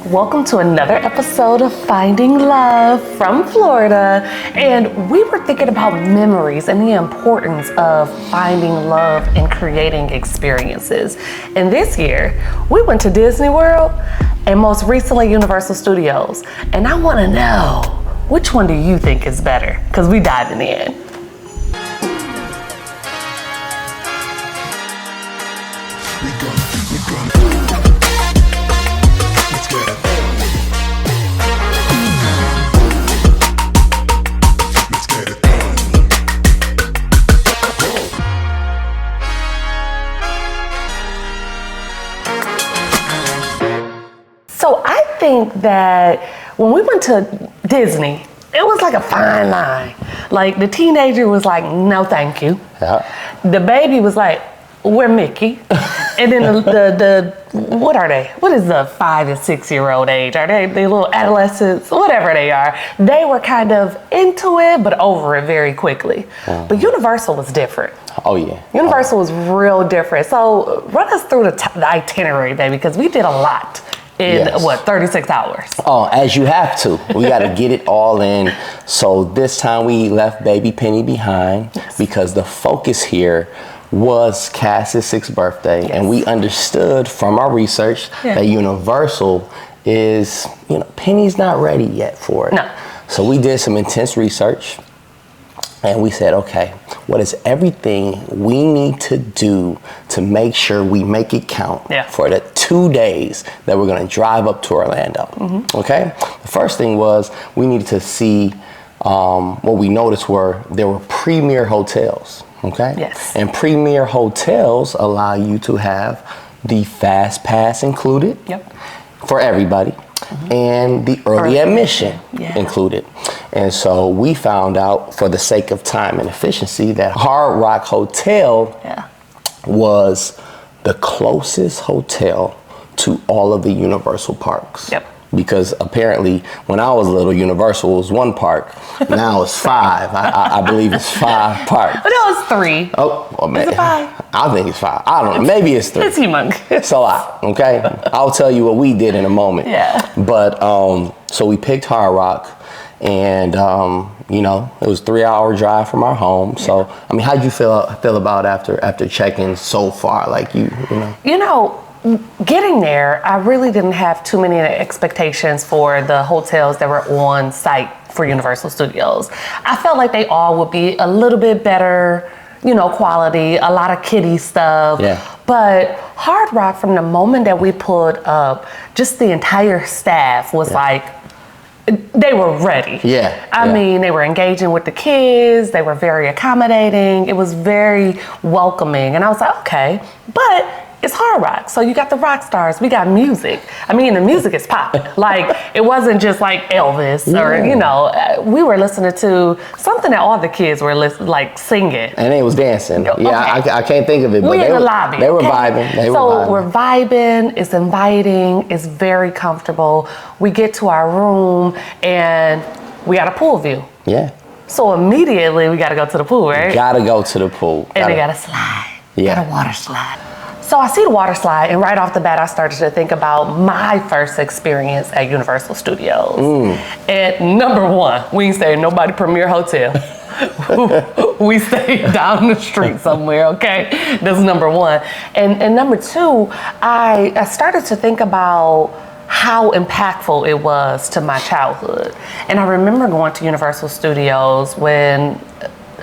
Welcome to another episode of Finding Love from Florida. And we were thinking about memories and the importance of finding love and creating experiences. And this year, we went to Disney World and most recently Universal Studios. And I want to know, which one do you think is better? Because we diving in. So I think that when we went to Disney, it was like a fine line. Like the teenager was like, no, thank you. Yeah. The baby was like, we're Mickey. And then the what are they? What is the 5 and 6 year old age? Are they little adolescents? Whatever they are. They were kind of into it, but over it very quickly. Mm-hmm. But Universal was different. Oh yeah. Universal was real different. So run us through the itinerary, baby, because we did a lot. In 36 hours? Oh, as you have to. We got to get it all in. So this time we left baby Penny behind because the focus here was Cass's 6th birthday. And we understood from our research that Universal is, Penny's not ready yet for it. No. So we did some intense research. And we said, okay, what is everything we need to do to make sure we make it count for the 2 days that we're going to drive up to Orlando? Mm-hmm. Okay? The first thing was we needed to see what we noticed there were premier hotels. Okay? Yes. And premier hotels allow you to have the Fastpass included for everybody. Mm-hmm. And the early admission included. And so we found out, for the sake of time and efficiency, that Hard Rock Hotel was the closest hotel to all of the Universal parks. Yep. Because apparently, when I was little, Universal was 1 park. Now it's 5. I believe it's 5 parks. But it was 3. Oh, well, man. Is it 5? I think it's 5. I don't know. Maybe it's 3. It's humongous. It's a lot, okay? I'll tell you what we did in a moment. Yeah. But, so we picked Hard Rock. And, it was a 3-hour drive from our home. So, I mean, how'd you feel about after checking so far? Like, getting there, I really didn't have too many expectations for the hotels that were on site for Universal Studios. I felt like they all would be a little bit better, quality, a lot of kiddie stuff. Yeah. But Hard Rock, from the moment that we pulled up, just the entire staff was like, they were ready. Yeah. I mean, they were engaging with the kids. They were very accommodating. It was very welcoming. And I was like, okay, but it's Hard Rock. So you got the rock stars. We got music. I mean, the music is popping. Like, it wasn't just like Elvis or, we were listening to something that all the kids were singing. And they was dancing. Okay. Yeah, I can't think of it. But we in the lobby. They were vibing. We're vibing. It's inviting. It's very comfortable. We get to our room and we got a pool view. Yeah. So immediately we got to go to the pool, right? Got to go to the pool. And we got to slide. Yeah. Got a water slide. So I see the water slide, and right off the bat, I started to think about my first experience at Universal Studios. And number 1, we ain't staying nobody premier hotel. We stayed down the street somewhere, okay? That's number 1. And number 2, I started to think about how impactful it was to my childhood. And I remember going to Universal Studios when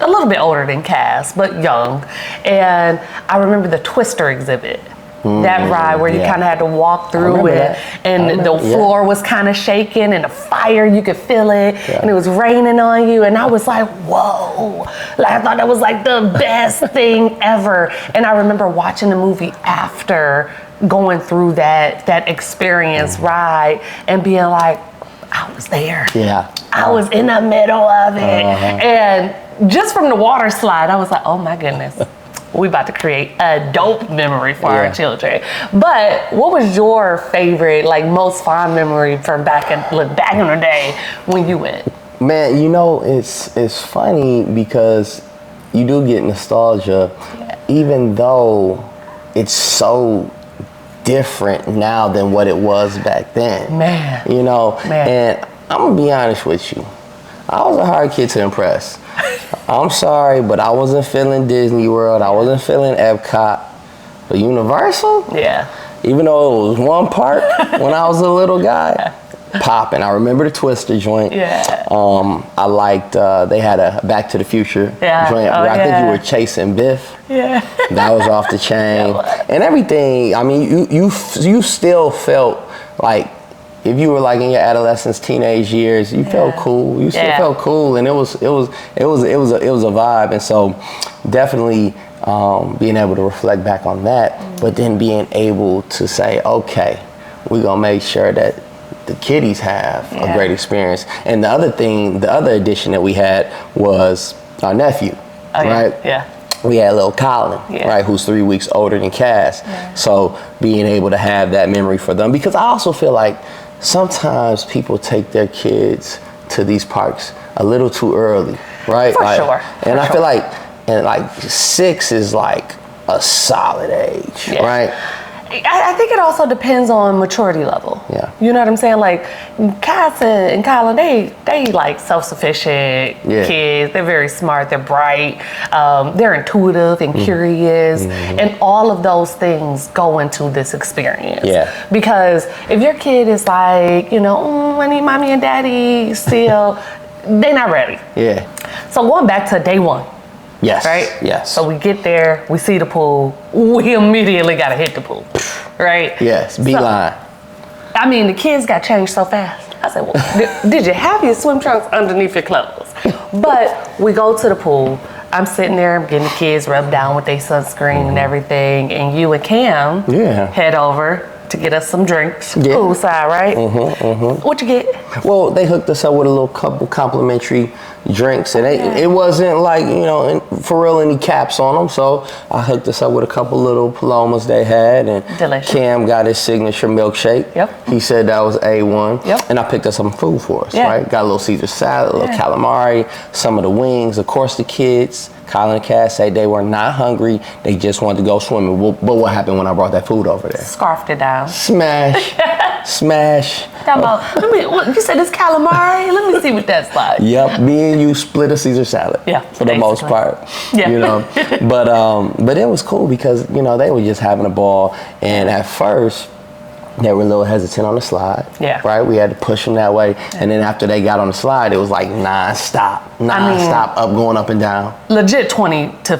a little bit older than Cass, but young. And I remember the Twister exhibit. That ride where you kind of had to walk through it, and the floor was kind of shaking, and the fire, you could feel it, and it was raining on you, and I was like, whoa. Like, I thought that was like the best thing ever. And I remember watching the movie after going through that experience ride and being like, I was there. Yeah. I was in the middle of it. And just from the water slide, I was like, oh my goodness. We about to create a dope memory for our children. But what was your favorite, most fond memory from back in the day when you went? Man, it's funny because you do get nostalgia, even though it's so different now than what it was back then. Man. You know, and I'm gonna be honest with you. I was a hard kid to impress. I'm sorry, but I wasn't feeling Disney World. I wasn't feeling Epcot. But Universal? Yeah. Even though it was one park when I was a little guy, popping. I remember the Twister joint. Yeah. I liked, they had a Back to the Future joint where I think you were chasing Biff. Yeah. That was off the chain. And everything, I mean, you still felt like, if you were like in your adolescence, teenage years, you felt cool. You still felt cool, and it was a vibe. And so, definitely being able to reflect back on that, but then being able to say, okay, we're gonna make sure that the kiddies have a great experience. And the other addition that we had was our nephew, right? Yeah. We had little Colin, right, who's 3 weeks older than Cass. So being able to have that memory for them, because I also feel like sometimes people take their kids to these parks a little too early, right? For sure. And I feel like, 6 is like a solid age, right? I think it also depends on maturity level. Yeah. You know what I'm saying? Like, Cass and Colin, they like self-sufficient kids. They're very smart. They're bright. They're intuitive and curious. And all of those things go into this experience. Yeah. Because if your kid is like, you know, I need mommy and daddy still, they're not ready. Yeah. So going back to day one. Yes. Right? Yes. So we get there, we see the pool, we immediately got to hit the pool. Right? Yes, beeline. So, I mean, the kids got changed so fast. I said, well, did you have your swim trunks underneath your clothes? But we go to the pool. I'm sitting there, I'm getting the kids rubbed down with their sunscreen and everything. And you and Cam head over to get us some drinks. Poolside, right? What'd you get? Well, they hooked us up with a little couple complimentary drinks, and it wasn't like, you know, for real any caps on them. So I hooked us up with a couple little Palomas they had, and delicious. Cam got his signature milkshake. He said that was A1. And I picked up some food for us, right? Got a little Caesar salad, a little calamari, some of the wings. Of course, the kids, Colin and Cass, say they were not hungry. They just wanted to go swimming. But what happened when I brought that food over there? Scarfed it down. Smash. Smash. You said it's calamari? Let me see what that's like. Yep, me and you split a Caesar salad. For the most part. You know. But it was cool because, you know, they were just having a ball. And at first, they were a little hesitant on the slide. Right? We had to push them that way. And then after they got on the slide, it was like non-stop up, going up and down. Legit 20 to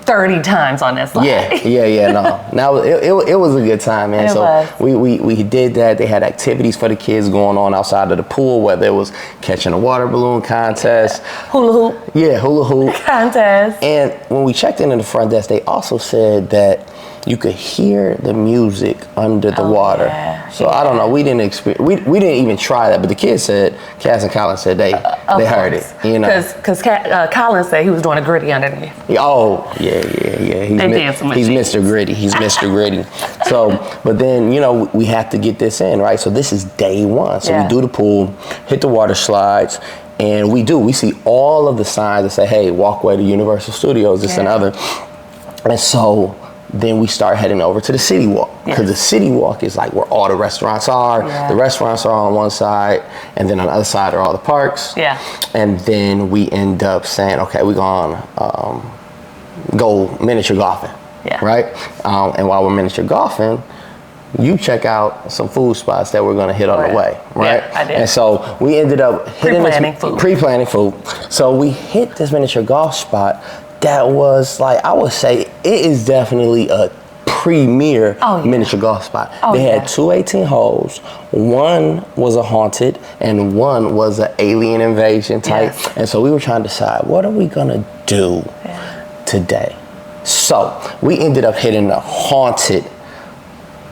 30 times on that slide. No. Now it was a good time, man. We did that. They had activities for the kids going on outside of the pool, whether it was catching a water balloon contest, hula hoop. Hula hoop contest. And when we checked into the front desk, they also said that you could hear the music under the water. So I don't know. We didn't we didn't even try that, but the kids said, Cass and Colin said they heard it. You know, because Colin said he was doing a gritty underneath. He's Mr. Gritty. He's Mr. Gritty. So, but then, you know, we have to get this in, right? So this is day one. So we do the pool, hit the water slides, and we see all of the signs that say, hey, walkway to Universal Studios, this and other. And so then we start heading over to the City Walk, because the City Walk is like where all the restaurants are. The restaurants are on one side, and then on the other side are all the parks. And then we end up saying, okay, we're going to go miniature golfing, right? And while we're miniature golfing, you check out some food spots that we're going to hit on the way, right? I did. And so we ended up hitting pre-planning food. So we hit this miniature golf spot that was like, I would say it is definitely a premier miniature golf spot. They had 2 18 holes. One was a haunted and one was an alien invasion type. And so we were trying to decide, what are we gonna do today? So we ended up hitting the haunted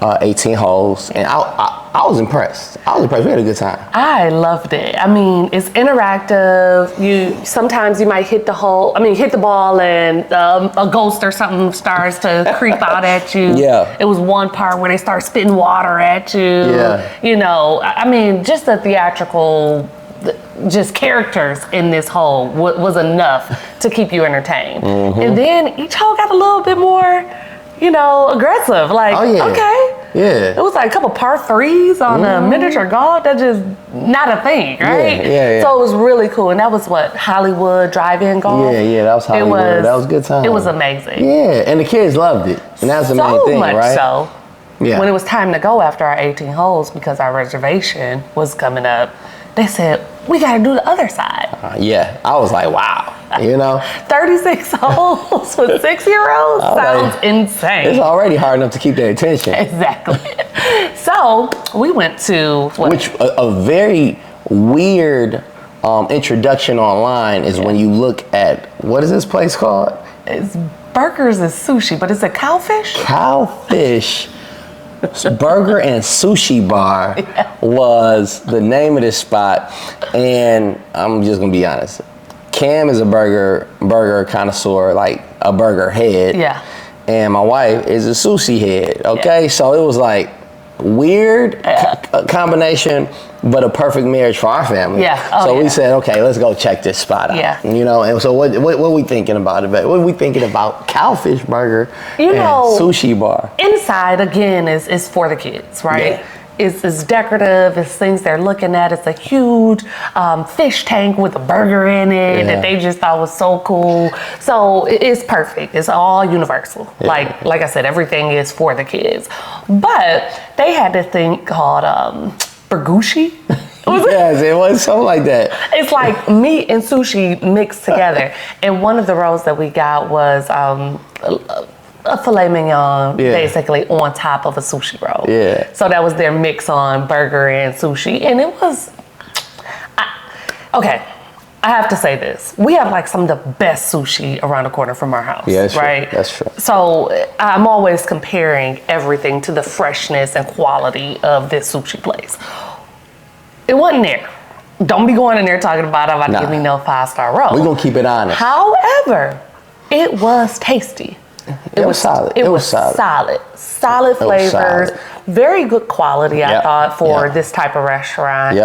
18 holes, and I was impressed. We had a good time. I loved it. I mean, it's interactive. Sometimes you might hit the ball, and a ghost or something starts to creep out at you. It was one part where they start spitting water at you. You know, I mean, just the theatrical, just characters in this hole was enough to keep you entertained. And then each hole got a little bit more, you know, aggressive. Like, okay, Yeah. It was like a couple par threes on a miniature golf. That's just not a thing, right? Yeah. So it was really cool. And that was what, Hollywood drive-in golf? Yeah, that was Hollywood. That was a good time. It was amazing. Yeah, and the kids loved it. And that's the main thing, right? So much so. Yeah. When it was time to go after our 18 holes, because our reservation was coming up, they said, we got to do the other side. Yeah, I was like, wow, 36 holes with 6-year-olds sounds insane. It's already hard enough to keep their attention. Exactly. So we went to a very weird introduction online is when you look at, what is this place called? It's Burgers and Sushi, but it's a Cowfish? Cowfish Burger and Sushi Bar was the name of this spot. And I'm just gonna be honest. Cam is a burger connoisseur, like a burger head. Yeah. And my wife is a sushi head. Okay, so it was like weird combination, but a perfect marriage for our family. Yeah. So we said, okay, let's go check this spot out. Yeah. And so what are we thinking about it? What are we thinking about? Cowfish Burger and Sushi Bar. Inside again is for the kids, right? Yeah. It's decorative. It's things they're looking at. It's a huge fish tank with a burger in it that they just thought was so cool. So it's perfect. It's all universal. Yeah. Like I said, everything is for the kids. But they had this thing called burgushi. Yes, it was something like that. It's like meat and sushi mixed together. And one of the rolls that we got was a filet mignon, basically on top of a sushi roll. Yeah. So that was their mix on burger and sushi, and it was. Okay, I have to say this: we have like some of the best sushi around the corner from our house. Yeah, that's right. True. That's true. So I'm always comparing everything to the freshness and quality of this sushi place. It wasn't there. Don't be going in there talking about I'm about to give me no 5-star roll. We're gonna keep it honest. However, it was tasty. It was solid. It was solid. Solid flavors. Very good quality, I thought, for this type of restaurant.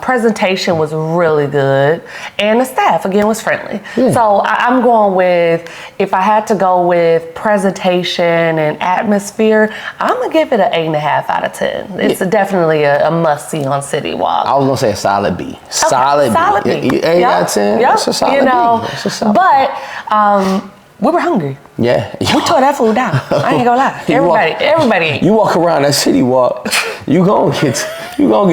Presentation was really good. And the staff, again, was friendly. Yeah. So I'm going with, if I had to go with presentation and atmosphere, I'm going to give it an 8.5 out of 10. It's definitely a must-see on City Walk. I was going to say a solid B. Okay. Solid B. 8 out of 10? Yep. It's a solid B. It's a solid but we were hungry. Yeah. We tore that food down. I ain't gonna lie. Everybody ate. You walk around that City Walk, you gonna get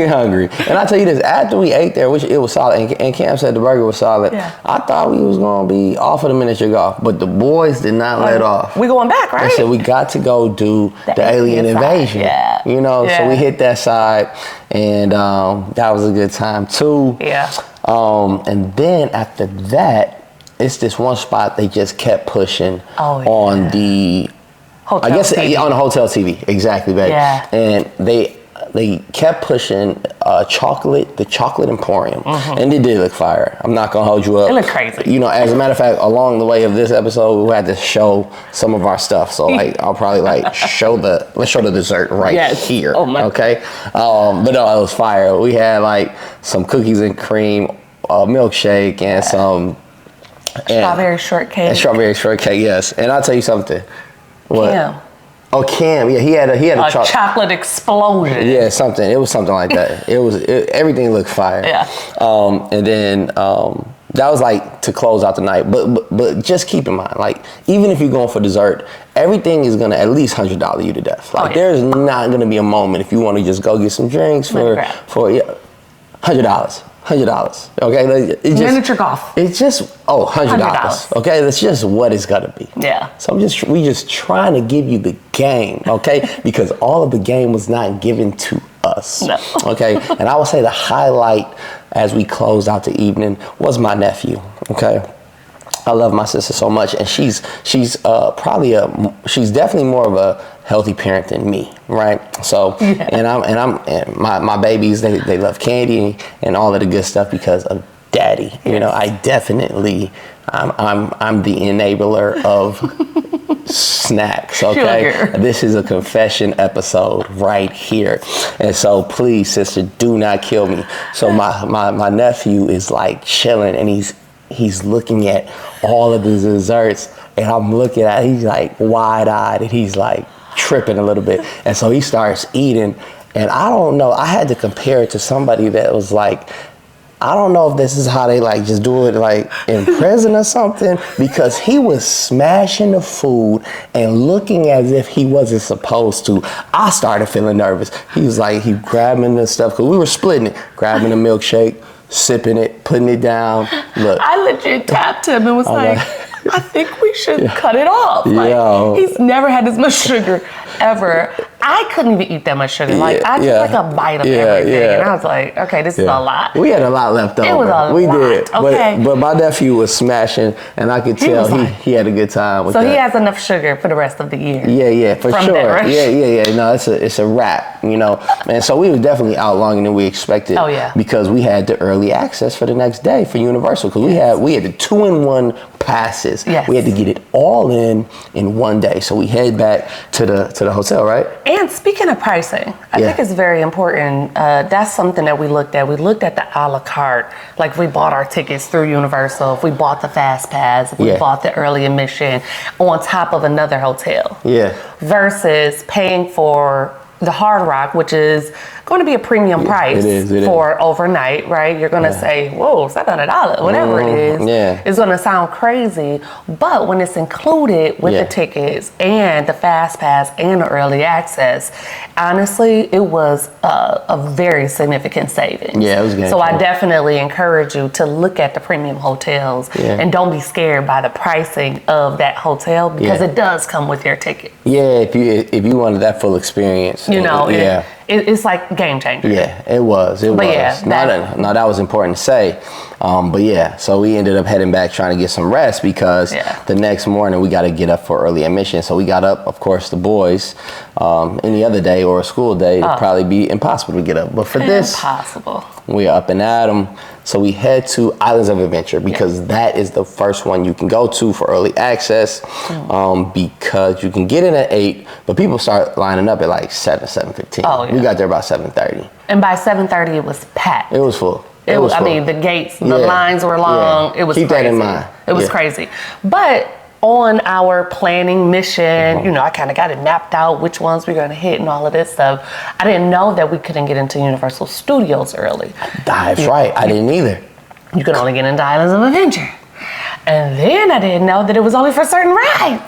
hungry. And I tell you this, after we ate there, which it was solid, and Cam said the burger was solid, I thought we was gonna be off of the miniature golf, but the boys did not let off. We going back, right? They said we got to go do the alien invasion. Yeah. So we hit that side, and that was a good time too. Yeah. And then after that, it's this one spot they just kept pushing on the hotel TV. On the hotel TV, exactly, baby. Yeah. And they kept pushing the chocolate emporium, and it did look fire. I'm not gonna hold you up. It looked crazy. As a matter of fact, along the way of this episode, we had to show some of our stuff. So I'll probably let's show the dessert here. Oh my. Okay. But no, it was fire. We had some cookies and cream, milkshake, and some. Strawberry shortcake. And strawberry shortcake, yes. And I'll tell you something. What? Cam. Oh, Cam. Yeah, he had a chocolate explosion. Yeah, something. It was something like that. Everything looked fire. Yeah. And then that was to close out the night. But just keep in mind, even if you're going for dessert, everything is gonna at least $100 you to death. There's not gonna be a moment if you want to just go get some drinks for $100. Okay, miniature golf. It's just $100. Okay, that's just what it's gonna be. Yeah. So we just trying to give you the game, okay? Because all of the game was not given to us. No. Okay, and I would say the highlight as we closed out the evening was my nephew. Okay. I love my sister so much, and she's definitely more of a healthy parent than me, right? So, and my babies, they love candy and all of the good stuff because of daddy. Yes. I'm the enabler of snacks. Okay, Sugar. This is a confession episode right here, and so please, sister, do not kill me. So my nephew is chilling, and he's looking at all of the desserts, and I'm looking at it, he's wide-eyed, and he's like, tripping a little bit. And so he starts eating. And I don't know, I had to compare it to somebody that was like, I don't know if this is how they like just do it like in prison or something, because he was smashing the food and looking as if he wasn't supposed to. I started feeling nervous. He was like, he grabbing the stuff, because we were splitting it, grabbing the milkshake, sipping it, putting it down. Look. I legit tapped him and was like, I think we should cut it off. Like, he's never had this much sugar ever. I couldn't even eat that much sugar. Like, I took like a bite of everything. And I was like, okay, this is a lot. We had a lot left over. It was a lot. We did. Okay. But my nephew was smashing, and I could tell he had a good time with that. So he has enough sugar for the rest of the year. Yeah, for from sure. That, right? Yeah. No, it's a wrap, you know. And so we were definitely out longer than we expected. Oh, yeah. Because we had the early access for the next day for Universal. Because we had the 2-in-1 passes. Yes. We had to get it all in one day. So we head back to the hotel, right? And speaking of pricing, I think it's very important. That's something that we looked at. We looked at the a la carte. Like, if we bought our tickets through Universal, if we bought the Fastpass, if we bought the early admission on top of another hotel. Yeah. Versus paying for the Hard Rock, which is going to be a premium price for overnight, right? You're going to say, whoa, $700, whatever it is. Yeah. It's going to sound crazy, but when it's included with the tickets and the Fast Pass and the early access, honestly, it was a very significant savings. Yeah, it was good. So I definitely encourage you to look at the premium hotels and don't be scared by the pricing of that hotel, because it does come with your ticket. Yeah, if you wanted that full experience. You know, it's like game changer. Yeah, it was. Now that was important to say. But yeah, so we ended up heading back trying to get some rest, because the next morning we got to get up for early admission. So we got up, of course, the boys. Any other day or a school day, it'd probably be impossible to get up. But for this, we are up and at 'em. So we head to Islands of Adventure, because that is the first one you can go to for early access, because you can get in at 8, but people start lining up at like 7:15. Oh, yeah. We got there about 7:30. And by 7:30, it was packed. It was full. It was full. I mean, the gates, the lines were long. It was crazy. Keep that in mind. It was crazy. But on our planning mission, you know, I kind of got it mapped out, which ones we're going to hit and all of this stuff. I didn't know that we couldn't get into Universal Studios early. That's right. I didn't either. You could only get into Islands of Adventure. And then I didn't know that it was only for certain rides.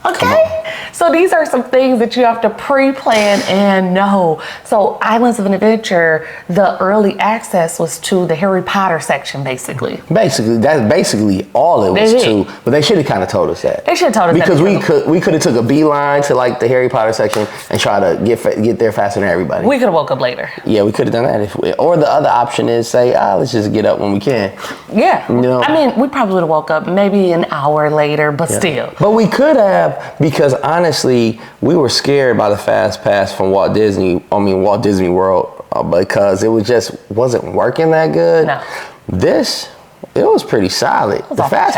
Okay? So these are some things that you have to pre-plan and know. So Islands of an Adventure, the early access was to the Harry Potter section, basically. That's basically all it was to. But they should have kind of told us that. They should have told us that. Because we could have took a beeline to like the Harry Potter section and try to get there faster than everybody. We could have woke up later. Yeah, we could have done that. Or the other option is say, let's just get up when we can. Yeah. You know? I mean, we probably would have woke up maybe an hour later, but still. But we could have, because honestly, we were scared by the Fast Pass from Walt Disney World, because it wasn't working that good. No. It was pretty solid. The Fast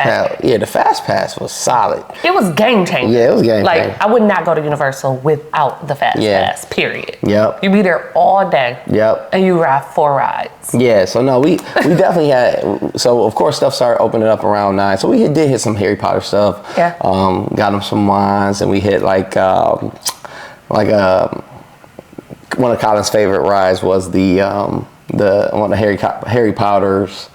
Pass was solid. It was game changer. Yeah, it was game changer. Like, I would not go to Universal without the Fast Pass, period. Yep. You be there all day. Yep. And you ride 4 rides. Yeah, so no, we definitely had, so of course stuff started opening up around 9. So we did hit some Harry Potter stuff. Yeah. Got them some wines, and we hit like one of Colin's favorite rides was the one of Harry Potter's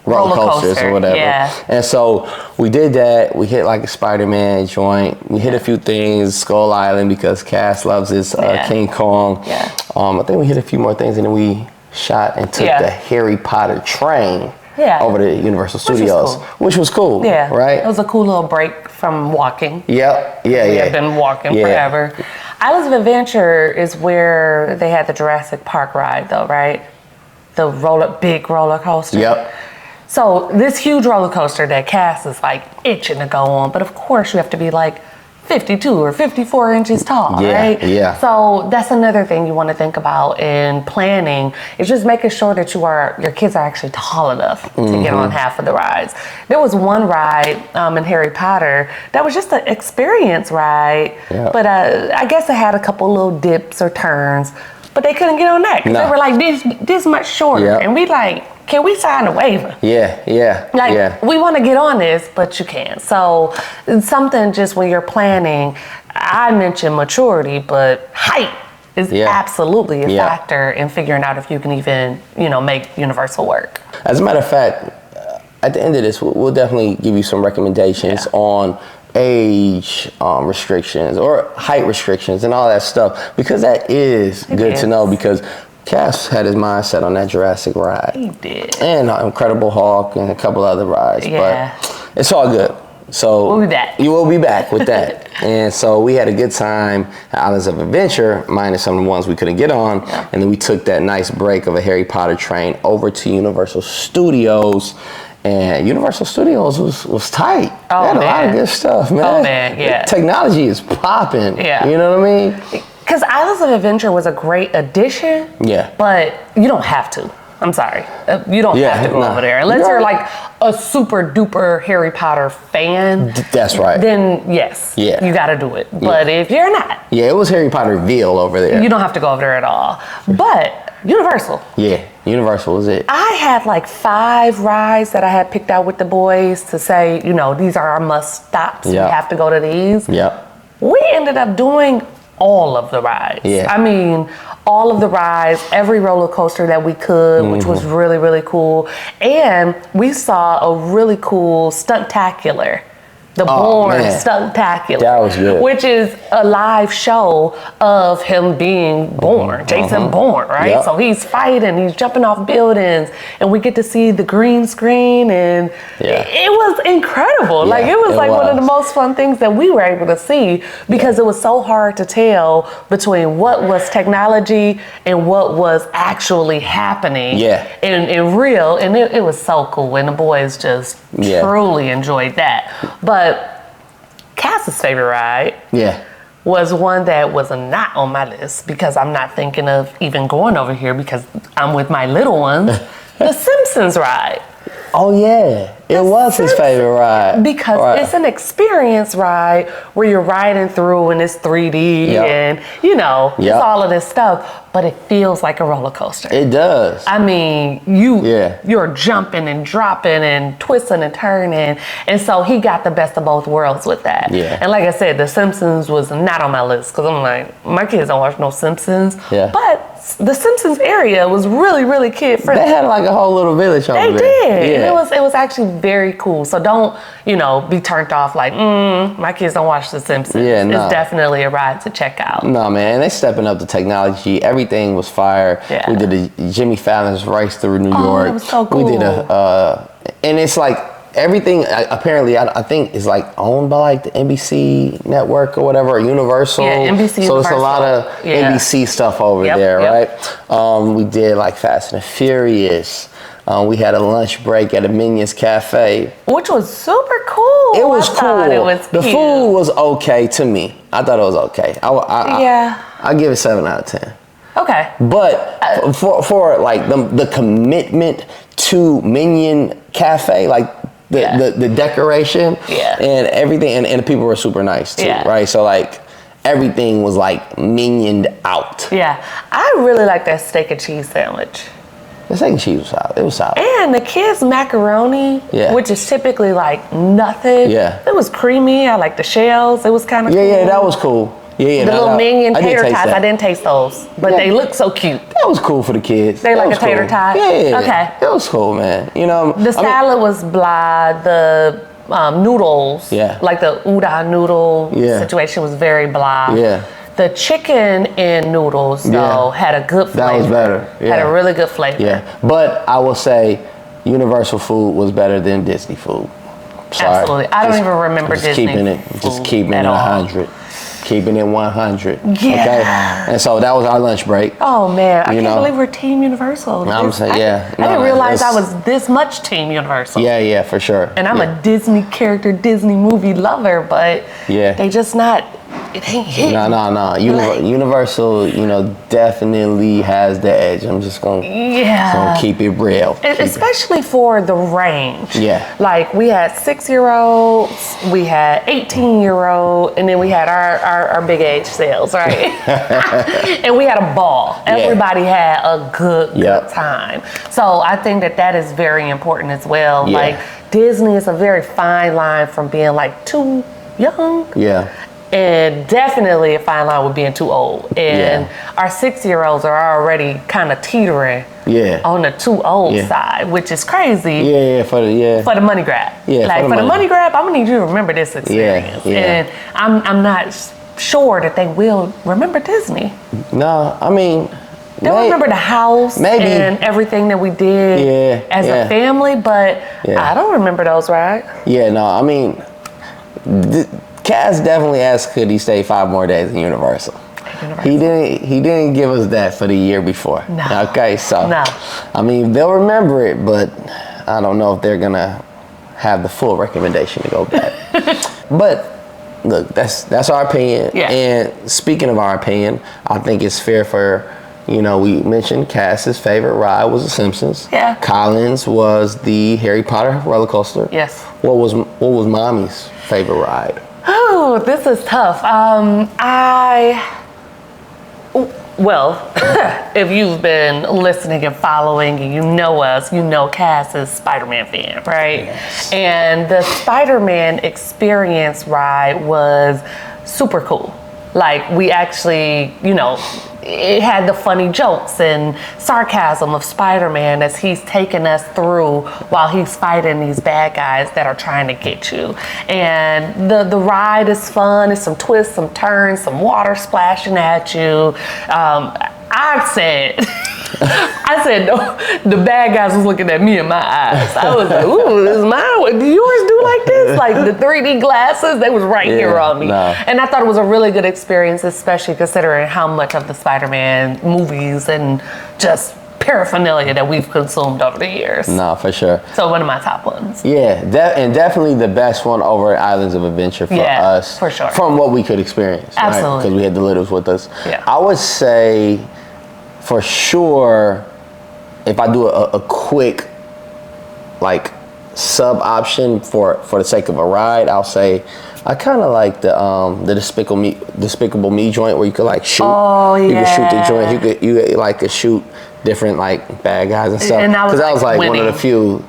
roller coasters or whatever. Yeah. And so we did that. We hit like a Spider-Man joint. We hit a few things, Skull Island, because Cass loves his King Kong. Yeah. I think we hit a few more things, and then we shot and took the Harry Potter train over to Universal Studios, which was cool. Yeah. Right? It was a cool little break from walking. Yep. Yeah. We had been walking forever. Islands of Adventure is where they had the Jurassic Park ride, though, right? The big roller coaster. Yep. So this huge roller coaster that Cass is like itching to go on, but of course you have to be like 52 or 54 inches tall, right? Yeah. So that's another thing you want to think about in planning, is just making sure that your kids are actually tall enough to get on half of the rides. There was one ride in Harry Potter that was just an experience ride, but I guess it had a couple little dips or turns. but they couldn't get on that because they were like this much shorter, and we like, can we sign a waiver? Like, we want to get on this, but you can't. So it's something just when you're planning, I mentioned maturity, but height is absolutely a factor in figuring out if you can even, make Universal work. As a matter of fact, at the end of this, we'll definitely give you some recommendations on age restrictions or height restrictions and all that stuff, because that is good to know, because Cass had his mindset on that Jurassic ride. He did. And Incredible Hulk and a couple other rides. But it's all good. So we'll be back. You will be back with that. And so we had a good time at Islands of Adventure, minus some of the ones we couldn't get on. And then we took that nice break of a Harry Potter train over to Universal Studios. And Universal Studios was tight. Oh, they had man. a lot of good stuff, man. Oh, man, yeah. The technology is popping. Yeah. You know what I mean? Because Islands of Adventure was a great addition. Yeah. But you don't have to. I'm sorry. You don't have to go over there. Unless you're like a super duper Harry Potter fan. That's right. Then yes. Yeah. You got to do it. But if you're not. Yeah, it was Harry Potterville over there. You don't have to go over there at all. But Universal. Yeah, Universal was it. I had like 5 rides that I had picked out with the boys to say, these are our must stops. We have to go to these. We ended up doing all of the rides. I mean, all of the rides, every roller coaster that we could, which was really, really cool. And we saw a really cool Stuntacular. The Born Stuntacular. That was good. Which is a live show of him being born, Jason Bourne, right? So he's fighting, he's jumping off buildings, and we get to see the green screen, and it was incredible. Like, it was one of the most fun things that we were able to see, because it was so hard to tell between what was technology and what was actually happening in real, and it was so cool, and the boys just truly enjoyed that. But Cass's favorite ride was one that was not on my list, because I'm not thinking of even going over here because I'm with my little ones. The Simpsons ride. Oh yeah, it was his favorite ride. Because it's an experience ride where you're riding through and it's 3D and it's all of this stuff, but it feels like a roller coaster. It does. I mean, you're jumping and dropping and twisting and turning, and so he got the best of both worlds with that. And like I said, The Simpsons was not on my list, because I'm like, my kids don't watch no Simpsons. But the Simpsons area was really, really kid friendly. They had like a whole little village over there. They did. It was actually very cool. So don't, be turned off like, my kids don't watch The Simpsons. It's definitely a ride to check out. No, man, they stepping up the technology. Everything was fire. We did a Jimmy Fallon's Race Through New York. That was so cool. We did and it's like everything apparently I think is like owned by like the NBC network or whatever, or Universal. NBC. So it's a lot of NBC stuff over there, right? We did like Fast and the Furious. We had a lunch break at a Minions Cafe, which was super cool. It was cool. It was the food was okay to me. I thought it was okay. I give it 7 out of 10. Okay. But for like the commitment to Minion Cafe, like the decoration and everything, and the people were super nice too, right? So like everything was like minioned out. I really like that steak and cheese sandwich. The steak and cheese was solid. It was solid. And the kids' macaroni, which is typically like nothing. It was creamy. I like the shells. It was kind of cool. Yeah, that was cool. The little minion tater tots, I didn't taste those, but they look so cute. That was cool for the kids. They like a tater tot? Yeah. Okay. It was cool, man. The salad was blah. The noodles, like the udon noodle situation was very blah. The chicken and noodles, though, had a good flavor. That was better. Had a really good flavor. But I will say Universal food was better than Disney food. Sorry. Absolutely. I don't even remember Disney food Just keeping it 100. Keeping it 100. Yeah. Okay. And so that was our lunch break. Oh man, I can't believe we're Team Universal. I'm saying, I didn't realize I was this much Team Universal. Yeah, for sure. And I'm a Disney character, Disney movie lover, but they just not it ain't hit. No. Universal, definitely has the edge. I'm just gonna keep it real. Especially for the range. Yeah. Like we had 6-year-olds, we had 18-year-old, and then we had our big age sales, right? And we had a ball. Everybody had a good time. So I think that is very important as well. Yeah. Like Disney is a very fine line from being like too young. Yeah. And definitely a fine line with being too old. And our 6-year-olds are already kind of teetering on the too old side, which is crazy. For the money grab. Yeah, like for the money grab, I'm gonna need you to remember this experience. And I'm not sure that they will remember Disney. No, I mean, they'll remember the house and everything that we did as a family, but I don't remember those rides. Yeah, no, I mean, Cass definitely asked could he stay 5 more days in Universal. He didn't give us that for the year before. No. Okay, so I mean they'll remember it, but I don't know if they're gonna have the full recommendation to go back. But look, that's our opinion. Yeah. And speaking of our opinion, I think it's fair for we mentioned Cass's favorite ride was The Simpsons. Yeah. Colin's was the Harry Potter roller coaster. Yes. What was Mommy's favorite ride? Oh, this is tough. If you've been listening and following and you know us, you know Cass is Spider-Man fan, right? Yes. And the Spider-Man experience ride was super cool. Like we actually, it had the funny jokes and sarcasm of Spider-Man as he's taking us through while he's fighting these bad guys that are trying to get you. And the ride is fun. There's some twists, some turns, some water splashing at you. I said, no, the bad guys was looking at me in my eyes. I was like, ooh, this is mine. Do yours do like this? Like the 3D glasses, they was right here on me. No. And I thought it was a really good experience, especially considering how much of the Spider-Man movies and just paraphernalia that we've consumed over the years. No, for sure. So one of my top ones. Yeah, and definitely the best one over Islands of Adventure for us. For sure. From what we could experience. Absolutely. Because we had the littles with us. Yeah. I would say, for sure, if I do a quick, like, sub option for the sake of a ride, I'll say I kind of like the Despicable Me joint where you could like shoot. Oh yeah. You could shoot the joint. You could shoot different like bad guys and stuff. And that was like one of the few.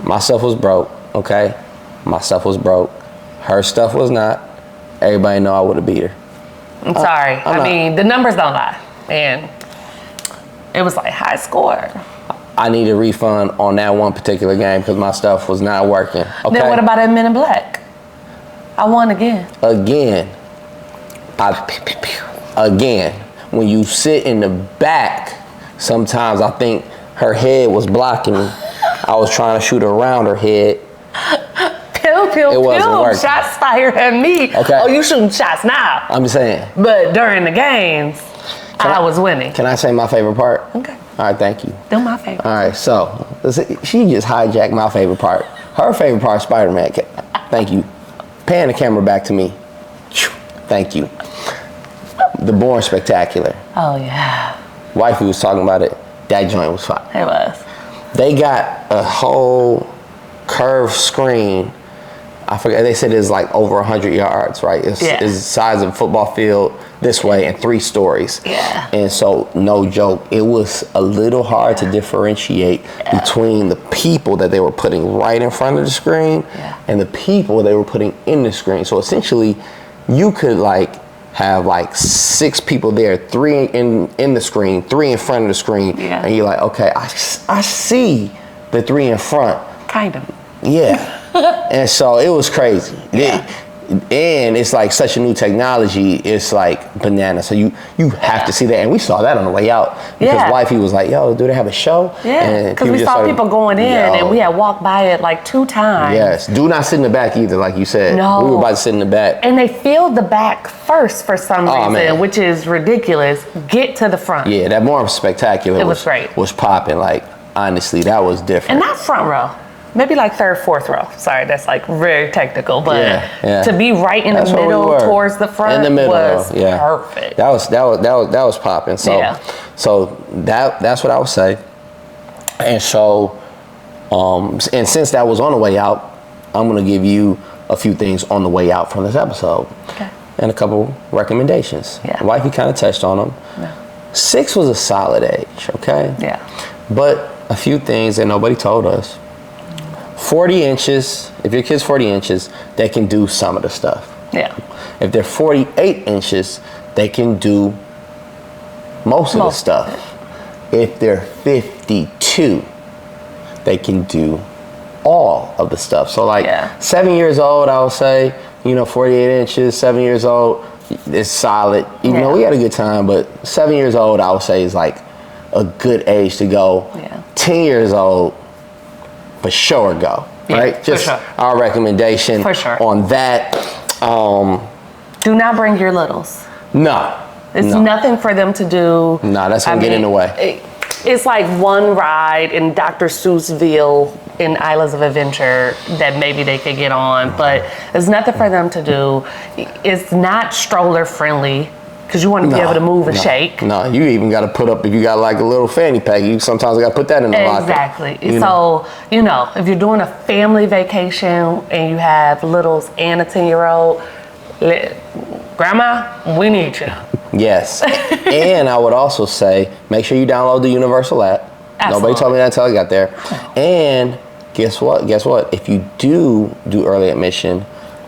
My stuff was broke. Okay, my stuff was broke. Her stuff was not. Everybody know I would have beat her. I'm sorry. I mean, the numbers don't lie. And it was like high score. I need a refund on that one particular game because my stuff was not working. Okay? Then what about that Men in Black? I won again. Again, when you sit in the back, sometimes I think her head was blocking me. I was trying to shoot around her head. Pew, shots fired at me. Okay. Oh, you shooting shots now. I'm just saying. But during the games, I was winning. Can I say my favorite part? Okay. All right, thank you. They're my favorite. All right, so she just hijacked my favorite part. Her favorite part is Spider-Man. Thank you. Pan the camera back to me. Thank you. The Born Spectacular. Oh, yeah. Wifey was talking about it. That joint was fire. It was. They got a whole curved screen. I forget, they said it's like over 100 yards, right? It's the size of a football field this way and 3 stories. Yeah. And so, no joke, it was a little hard to differentiate between the people that they were putting right in front of the screen and the people they were putting in the screen. So essentially, you could like have like 6 people there, 3 in the screen, 3 in front of the screen. Yeah. And you're like, okay, I see the 3 in front. Kind of. Yeah. And so it was crazy. Yeah. And it's like such a new technology, it's like banana. So you have to see that. And we saw that on the way out. Because Wifey was like, yo, do they have a show? Yeah, because we saw people going in and we had walked by it like 2 times. Yes, do not sit in the back either, like you said. No. We were about to sit in the back. And they filled the back first for some reason, which is ridiculous. Get to the front. Yeah, that Born Spectacular was great. Was popping. Like, honestly, that was different. And not front row. maybe like third, fourth row. Sorry, that's like very technical, but to be right in that's the middle towards the front was perfect. That was popping. So so that's what I would say. And so and since that was on the way out, I'm gonna give you a few things on the way out from this episode. Okay. And a couple recommendations. Yeah. Wifey kind of touched on them. Yeah. 6 was a solid age, okay? Yeah. But a few things that nobody told us. 40 inches, if your kid's 40 inches, they can do some of the stuff. Yeah. If they're 48 inches, they can do most of the stuff. If they're 52, they can do all of the stuff. So like 7 years old, I would say, 48 inches, 7 years old, it's solid. Even though we had a good time, but 7 years old, I would say is like a good age to go. 10 years old, for sure go. Right? Just our recommendation on that. Do not bring your littles. No. It's nothing for them to do. No, that's gonna get in the way. It's like one ride in Dr. Seussville in Islands of Adventure that maybe they could get on, but there's nothing for them to do. It's not stroller friendly because you want to be able to move and shake. No, you even got to put up, if you got like a little fanny pack, you sometimes got to put that in the locker. Exactly. So, if you're doing a family vacation and you have littles and a 10-year-old, Grandma, we need you. Yes. And I would also say, make sure you download the Universal app. Absolutely. Nobody told me that until I got there. And guess what? If you do early admission,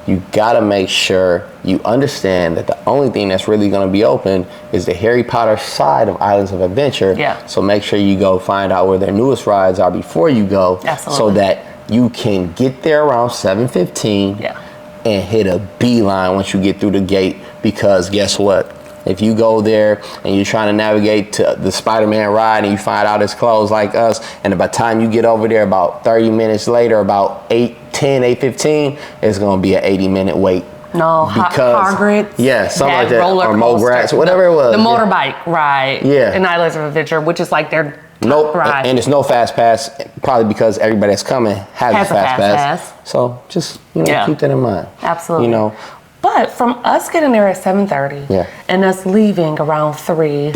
you gotta make sure you understand that the only thing that's really gonna be open is the Harry Potter side of Islands of Adventure. Yeah. So make sure you go find out where their newest rides are before you go. Absolutely. So that you can get there around 7:15 and hit a beeline once you get through the gate, because guess what? If you go there and you're trying to navigate to the Spider-Man ride and you find out it's closed like us, and by the time you get over there about 30 minutes later, about 8:15, it's going to be an 80-minute wait. No, because Hagrid's. Yeah, something like that. Or Mograts, whatever it was. The motorbike ride in Islands of Adventure, which is like their ride. And it's no Fastpass, probably because everybody that's coming has a Fastpass. So just keep that in mind. Absolutely. But from us getting there at 7:30 and us leaving around 3,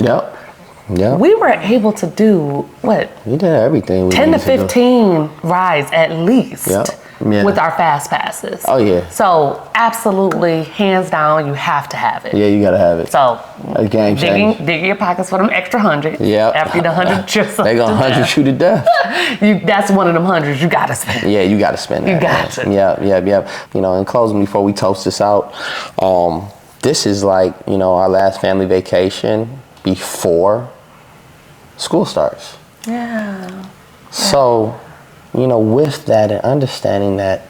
we were able to do what? We did everything. 10 to 15 rides at least with our fast passes. Oh yeah. So absolutely, hands down, you have to have it. Yeah, you gotta have it. So a game change. Dig your pockets for them extra 100. Yeah. After the 100 trips. They gonna 100 you to death. That's one of them 100s you gotta spend. Yeah, you gotta spend that. You got to. Yeah. In closing, before we toast this out, this is like, our last family vacation before school starts. Yeah. So, with that and understanding that,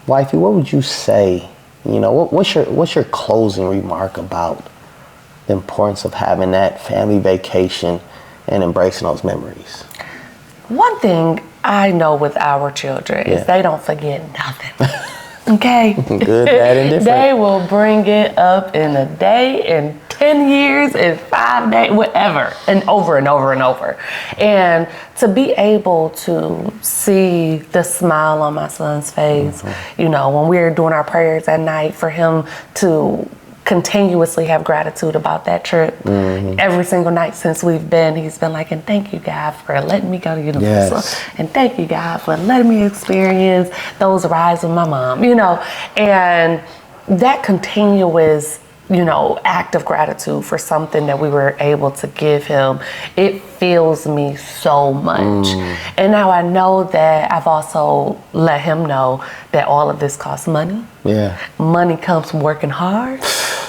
Wifey, what would you say? What's your closing remark about the importance of having that family vacation and embracing those memories? One thing I know with our children is they don't forget nothing. Okay? Good, bad, and different. They will bring it up in a day, in 10 years, in 5 days, whatever, and over and over and over. And to be able to see the smile on my son's face, when we were doing our prayers at night, for him to continuously have gratitude about that trip. Every single night since we've been, he's been like, and thank you, God, for letting me go to Universal. And thank you, God, for letting me experience those rides with my mom, and that continuous, act of gratitude for something that we were able to give him, it fills me so much. And now I know that I've also let him know that all of this costs money. Yeah. Money comes from working hard.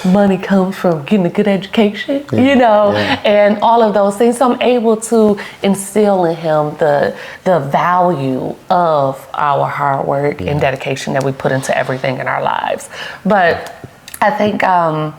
Money comes from getting a good education, and all of those things. So I'm able to instill in him the value of our hard work and dedication that we put into everything in our lives. But I think I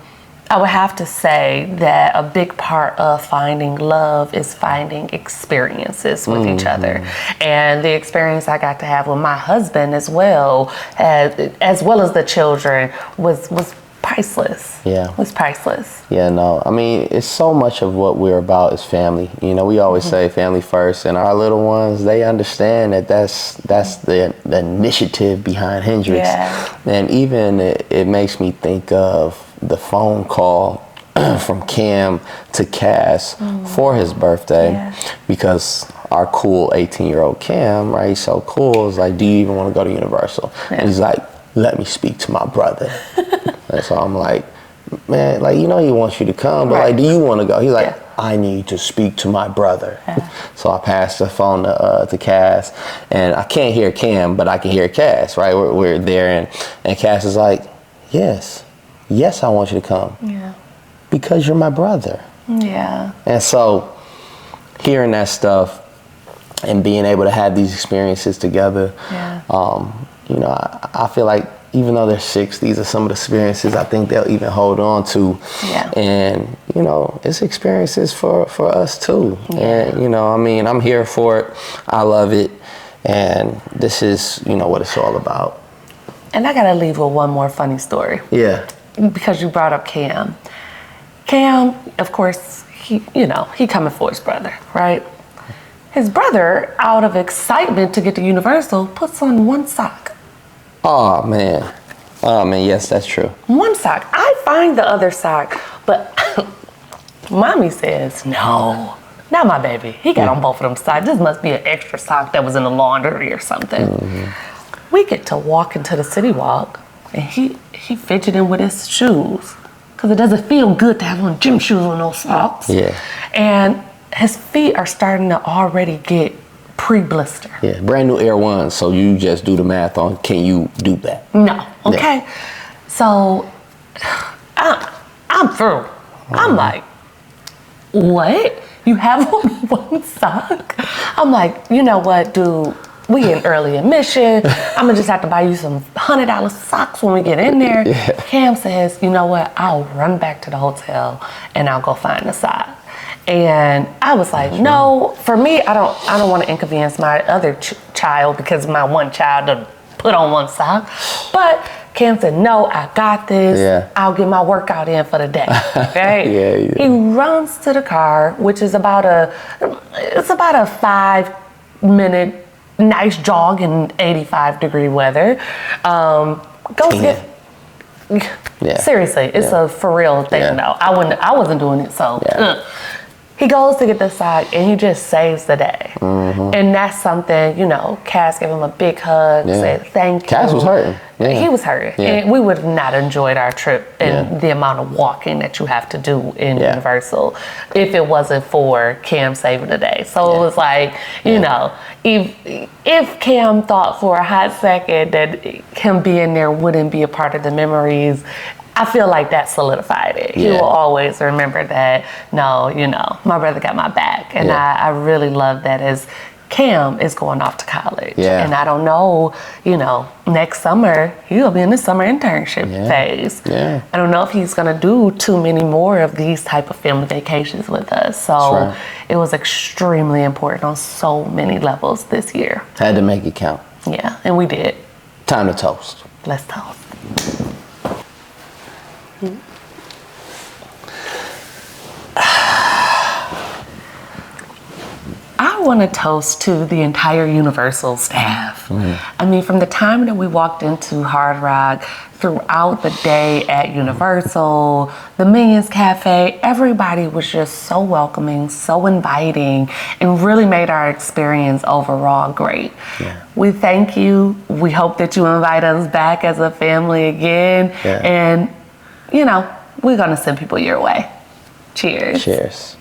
would have to say that a big part of finding love is finding experiences with each other. And the experience I got to have with my husband as well as the children was priceless. Yeah. It was priceless. Yeah, no, I mean, it's so much of what we're about is family. You know, we always say family first, and our little ones, they understand that that's the initiative behind Hendrix. Yeah. And even it makes me think of the phone call from Cam to Cass for his birthday, because our cool 18-year-old Cam, right, he's so cool, is like, do you even want to go to Universal? And he's like, let me speak to my brother. And so I'm like, man, like, you know he wants you to come, but like, do you want to go? He's like, I need to speak to my brother. So I passed the phone to Cass, and I can't hear Cam, but I can hear Cass, right? We're there, and Cass is like, yes, I want you to come. Yeah. Because you're my brother. Yeah. And so hearing that stuff and being able to have these experiences together, you know, I feel like even though they're 6, these are some of the experiences I think they'll even hold on to. Yeah. And, you know, it's experiences for us too. Yeah. And, you know, I mean, I'm here for it. I love it. And this is, you know, what it's all about. And I gotta leave with one more funny story. Yeah. Because you brought up Cam. Cam, of course, he coming for his brother, right? His brother, out of excitement to get to Universal, puts on one sock. Oh man, yes, that's true. One sock. I find the other sock, but mommy says, no, not my baby. He got on both of them socks. This must be an extra sock that was in the laundry or something. We get to walk into the city walk, and he fidgeting with his shoes, because it doesn't feel good to have on gym shoes with no socks. Yeah. And his feet are starting to already get pre-blister. Yeah, brand new Air Ones, so you just do the math on, can you do that? No, okay. Yeah. So I'm through. I'm like, what? You have on one sock? I'm like, you know what, dude? We in early admission. I'm gonna just have to buy you some $100 socks when we get in there. Yeah. Cam says, you know what? I'll run back to the hotel and I'll go find the sock. And I was like, no, for me, I don't want to inconvenience my other child because my one child to put on one sock. But Cam said, no, I got this. Yeah. I'll get my workout in for the day. Right? He runs to the car, which is about a 5-minute nice jog in 85-degree weather. Seriously, it's a for real thing though. I wasn't doing it, so. He goes to get the sock and he just saves the day. And that's something, you know, Cass gave him a big hug, said thank you. Cass was hurting. He was hurting. And we would have not enjoyed our trip and the amount of walking that you have to do in Universal if it wasn't for Cam saving the day. So it was like, you know, if Cam thought for a hot second that him being there wouldn't be a part of the memories, I feel like that solidified it. He will always remember that, no, you know, my brother got my back. And I really love that as Cam is going off to college. And I don't know, you know, next summer, he'll be in the summer internship phase. I don't know if he's gonna do too many more of these type of family vacations with us. So it was extremely important on so many levels this year. Had to make it count. Yeah, and we did. Time to toast. Let's toast. I want to toast to the entire Universal staff. I mean, from the time that we walked into Hard Rock, throughout the day at Universal, the Minions Cafe, everybody was just so welcoming, so inviting, and really made our experience overall great. We thank you. We hope that you invite us back as a family again. And, you know, we're going to send people your way. Cheers. Cheers.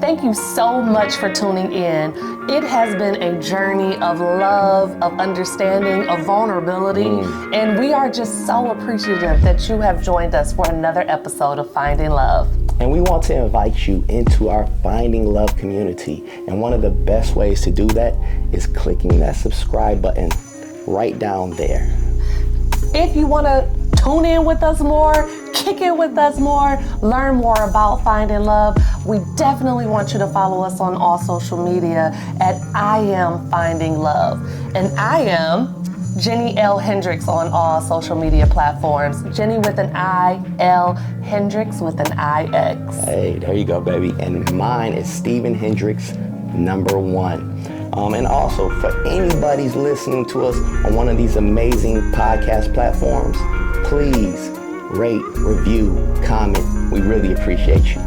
Thank you so much for tuning in. It has been a journey of love, of understanding, of vulnerability, and we are just so appreciative that you have joined us for another episode of Finding Love. And we want to invite you into our Finding Love community. And one of the best ways to do that is clicking that subscribe button right down there. If you want to tune in with us more, kick it with us more, learn more about Finding Love, we definitely want you to follow us on all social media at I Am Finding Love. And I am Jenni L. Hendrix on all social media platforms. Jenni with an I, L. Hendrix with an IX. Hey, there you go, baby. And mine is Stephen Hendrix, #1. And also, for anybody's listening to us on one of these amazing podcast platforms, please rate, review, comment. We really appreciate you.